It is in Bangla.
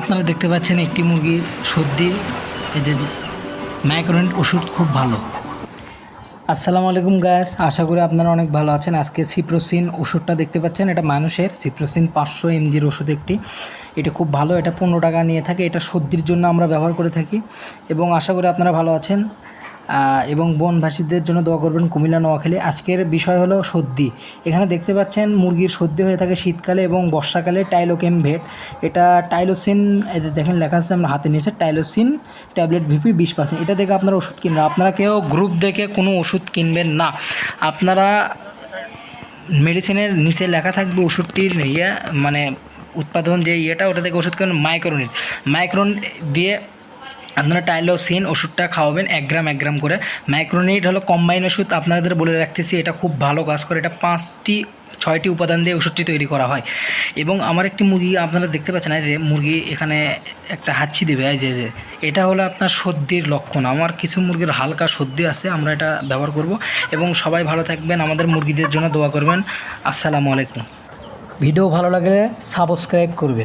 আপনারা দেখতে পাচ্ছেন একটি মুরগির সর্দি এই যে মাইক্রোনিট ওষুধ খুব ভালো। আসসালামু আলাইকুম গাইস, আশা করি আপনারা অনেক ভালো আছেন। আজকে সিপ্রোসিন ওষুধটা দেখতে পাচ্ছেন, এটা মানুষের সিপ্রোসিন 500 mg ওষুধ একটি। এটা খুব ভালো, এটা 15 টাকা নিয়ে থাকে। এটা সর্দির জন্য আমরা ব্যবহার করে থাকি এবং আশা করি আপনারা ভালো আছেন এবং বনবাসীদের জন্য দোয়া করবেন কুমিল্লা নোয়াখালী। আজকের বিষয় হলো সর্দি। এখানে দেখতে পাচ্ছেন মুরগির সর্দি হয়ে থাকে শীতকালে এবং বর্ষাকালে। টাইলোকেম ভেট, এটা টাইলোসিন, এদের দেখেন লেখা আছে আমরা হাতে নিয়েছে, টাইলোসিন ট্যাবলেট ভিপি 20%। এটা দেখে আপনারা ওষুধ কিনবেন। আপনারা কেউ গ্রুপ দেখে কোনো ওষুধ কিনবেন না। আপনারা মেডিসিনের নিচে লেখা থাকবে ওষুধটির মানে উৎপাদন যে ওটা থেকে ওষুধ কিনবেন। মাইক্রোনিট দিয়ে আপনারা টাইলোসিন ওষুধটা খাওয়াবেন 1 গ্রাম 1 গ্রাম করে। মাইক্রোনিট হলো কম্বাইন ওষুধ, আপনাদের বলে রাখতেছি, এটা খুব ভালো কাজ করে। এটা 5-6টি উপাদান দিয়ে ওষুধটি তৈরি করা হয়। এবং আমার একটি মুরগি আপনারা দেখতে পাচ্ছেন, যে মুরগি এখানে একটা হাঁচি দেবে, যে এটা হলো আপনার সর্দির লক্ষণ। আমার কিছু মুরগির হালকা সর্দি আছে, আমরা এটা ব্যবহার করব। এবং সবাই ভালো থাকবেন, আমাদের মুরগিদের জন্য দোয়া করবেন। আসসালামু আলাইকুম। ভিডিও ভালো লাগলে সাবস্ক্রাইব করবেন।